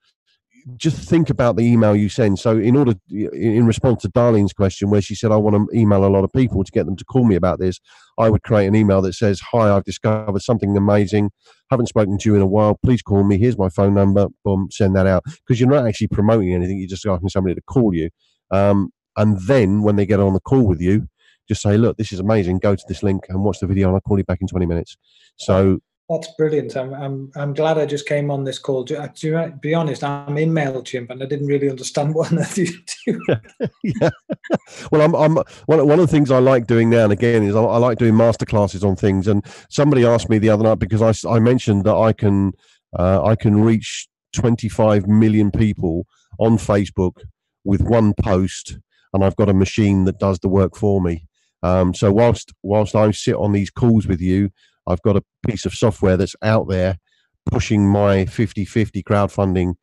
Speaker 1: just think about the email you send. So in response to Darlene's question, where she said, I want to email a lot of people to get them to call me about this, I would create an email that says, hi, I've discovered something amazing. Haven't spoken to you in a while. Please call me. Here's my phone number. Boom, send that out. Because you're not actually promoting anything. You're just asking somebody to call you. And then when they get on the call with you, just say, look, this is amazing. Go to this link and watch the video, and I'll call you back in 20 minutes. So
Speaker 2: That's brilliant. I'm glad I just came on this call. To be honest, I'm in MailChimp and I didn't really understand what you do.
Speaker 1: Yeah. Well, I'm one of the things I like doing now and again is I like doing masterclasses on things. And somebody asked me the other night, because I mentioned that I can reach 25 million people on Facebook with one post, and I've got a machine that does the work for me. So whilst I sit on these calls with you, I've got a piece of software that's out there pushing my 50/50 crowdfunding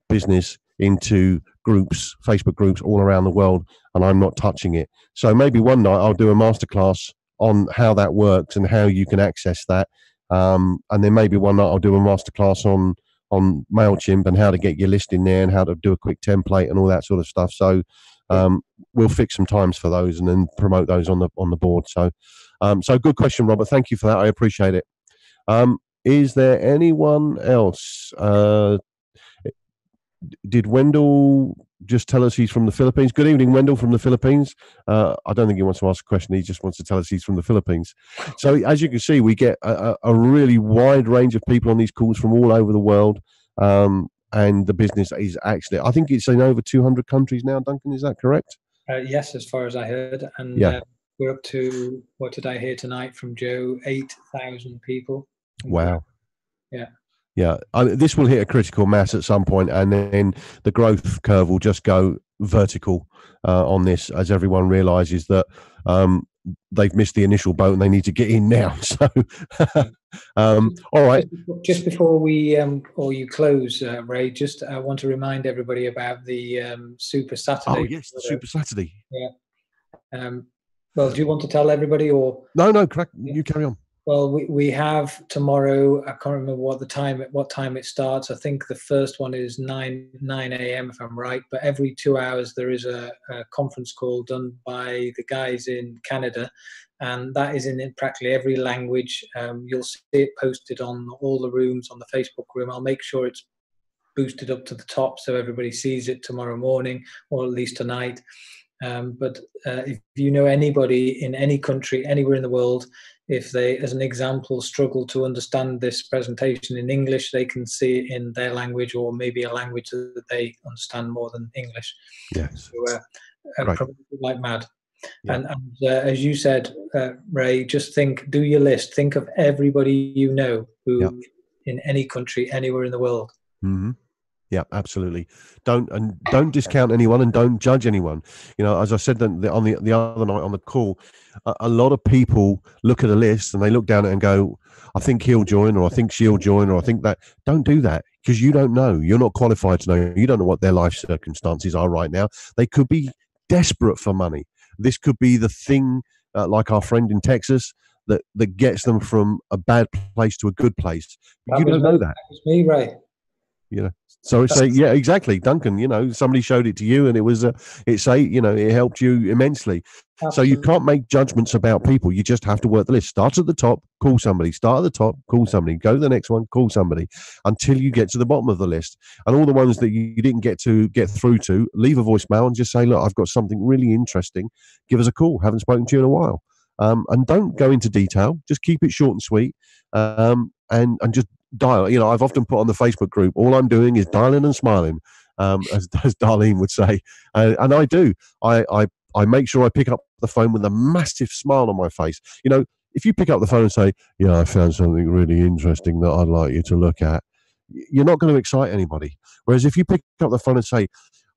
Speaker 1: business into groups, Facebook groups all around the world, and I'm not touching it. So maybe one night I'll do a masterclass on how that works and how you can access that. And then maybe one night I'll do a masterclass on MailChimp and how to get your list in there and how to do a quick template and all that sort of stuff. So we'll fix some times for those and then promote those on the board. So good question, Robert. Thank you for that. I appreciate it. Is there anyone else? Did Wendell just tell us he's from the Philippines? Good evening, Wendell from the Philippines. I don't think he wants to ask a question. He just wants to tell us he's from the Philippines. So as you can see, we get a really wide range of people on these calls from all over the world. And the business is actually, I think it's in over 200 countries now, Duncan. Is that correct?
Speaker 2: Yes, as far as I heard. And we're up to, what did I hear tonight from Joe? 8,000 people.
Speaker 1: Wow.
Speaker 2: Yeah.
Speaker 1: Yeah, this will hit a critical mass at some point, and then the growth curve will just go vertical on this, as everyone realizes that they've missed the initial boat and they need to get in now. So, all right.
Speaker 2: Just before we or you close, Ray, just I want to remind everybody about the Super Saturday.
Speaker 1: Oh yes, the Super Saturday.
Speaker 2: Yeah. Well, do you want to tell everybody, or
Speaker 1: no? Correct. You carry on.
Speaker 2: Well, we have tomorrow. I can't remember what time it starts. I think the first one is 9 a.m. if I'm right. But every 2 hours there is a conference call done by the guys in Canada, and that is in practically every language. You'll see it posted on all the rooms on the Facebook room. I'll make sure it's boosted up to the top so everybody sees it tomorrow morning, or at least tonight. But if you know anybody in any country, anywhere in the world, if they, as an example, struggle to understand this presentation in English, they can see it in their language, or maybe a language that they understand more than English.
Speaker 1: Yes.
Speaker 2: So, probably like mad.
Speaker 1: Yeah.
Speaker 2: And as you said, Ray, just do your list. Think of everybody you know who in any country, anywhere in the world.
Speaker 1: Mm-hmm. Yeah, absolutely. Don't discount anyone and don't judge anyone. You know, as I said on the other night on the call, a lot of people look at a list and they look down it and go, I think he'll join, or I think she'll join, or I think that. Don't do that, because you don't know. You're not qualified to know. You don't know what their life circumstances are right now. They could be desperate for money. This could be the thing, like our friend in Texas, that gets them from a bad place to a good place. You don't know that.
Speaker 2: That was me, Ray.
Speaker 1: You know, so yeah, exactly, Duncan. You know, somebody showed it to you, and it helped you immensely. Absolutely. So you can't make judgments about people. You just have to work the list. Start at the top, call somebody. Start at the top, call somebody. Go to the next one, call somebody, until you get to the bottom of the list. And all the ones that you didn't get through to, leave a voicemail and just say, look, I've got something really interesting. Give us a call. Haven't spoken to you in a while. And don't go into detail. Just keep it short and sweet. And just dial. You know, I've often put on the Facebook group, all I'm doing is dialing and smiling, as Darlene would say, and I do. I make sure I pick up the phone with a massive smile on my face. You know, if you pick up the phone and say, yeah, I found something really interesting that I'd like you to look at, you're not going to excite anybody. Whereas if you pick up the phone and say,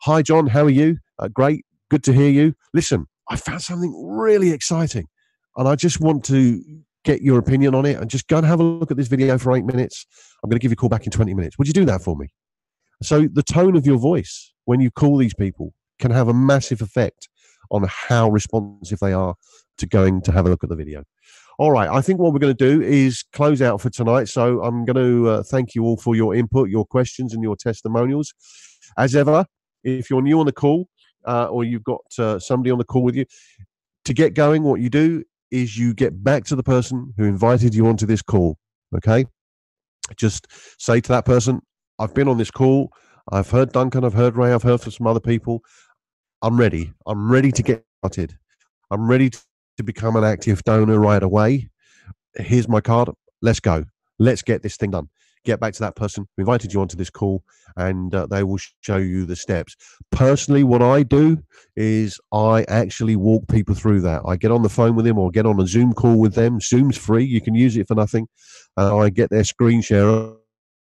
Speaker 1: hi John, how are you? Great, good to hear you. Listen, I found something really exciting, and I just want to get your opinion on it, and just go and have a look at this video for 8 minutes. I'm going to give you a call back in 20 minutes. Would you do that for me? So the tone of your voice when you call these people can have a massive effect on how responsive they are to going to have a look at the video. All right, I think what we're going to do is close out for tonight. So I'm going to thank you all for your input, your questions, and your testimonials. As ever, if you're new on the call, or you've got somebody on the call with you, to get going, what you do is you get back to the person who invited you onto this call. Okay, just say to that person, I've been on this call, I've heard Duncan, I've heard Ray, I've heard from some other people. I'm ready to get started. I'm ready to become an active donor right away. Here's my card, let's go. let's get this thing done. Get back to that person who invited you onto this call, and they will show you the steps. Personally, what I do is I actually walk people through that. I get on the phone with them or get on a Zoom call with them. Zoom's free. You can use it for nothing. I get their screen share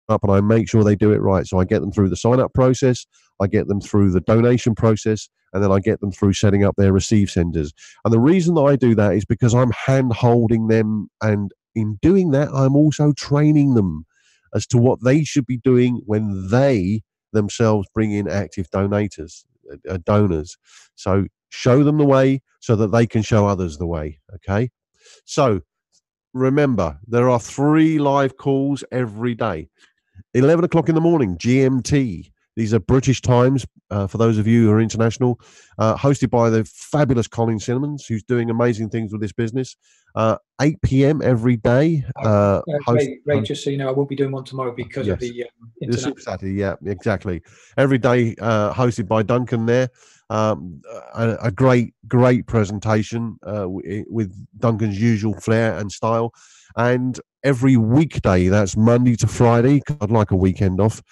Speaker 1: up and I make sure they do it right. So I get them through the sign-up process. I get them through the donation process, and then I get them through setting up their receive centers. And the reason that I do that is because I'm hand-holding them, and in doing that, I'm also training them as to what they should be doing when they themselves bring in active donors. So show them the way so that they can show others the way. Okay. So remember, there are 3 live calls every day. 11 o'clock in the morning, GMT. These are British times for those of you who are international, hosted by the fabulous Colin Cinnamons, who's doing amazing things with this business. 8 p.m. every day.
Speaker 2: Ray, just so you know, I won't be doing one tomorrow because of the internet.
Speaker 1: Saturday, yeah, exactly. Every day hosted by Duncan there. A great presentation with Duncan's usual flair and style. And every weekday, that's Monday to Friday, 'cause I'd like a weekend off,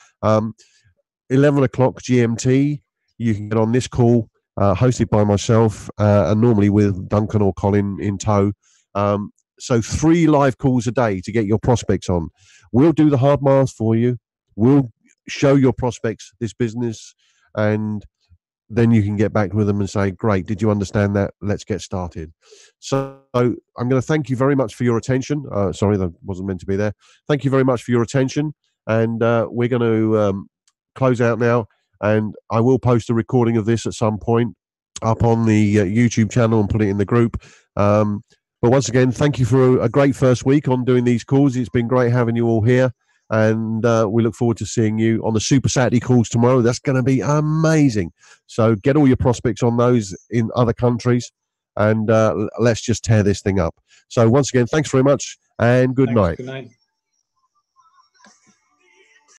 Speaker 1: 11 o'clock GMT, you can get on this call, hosted by myself, and normally with Duncan or Colin in tow. So 3 live calls a day to get your prospects on. We'll do the hard miles for you. We'll show your prospects this business, and then you can get back with them and say, great, did you understand that? Let's get started. So I'm going to thank you very much for your attention. Sorry, that wasn't meant to be there. Thank you very much for your attention. And we're going to close out now. And I will post a recording of this at some point up on the YouTube channel and put it in the group. But once again, thank you for a great first week on doing these calls. It's been great having you all here. And we look forward to seeing you on the Super Saturday calls tomorrow. That's going to be amazing. So get all your prospects on those in other countries, and let's just tear this thing up. So once again, thanks very much, and good night.
Speaker 2: Good night.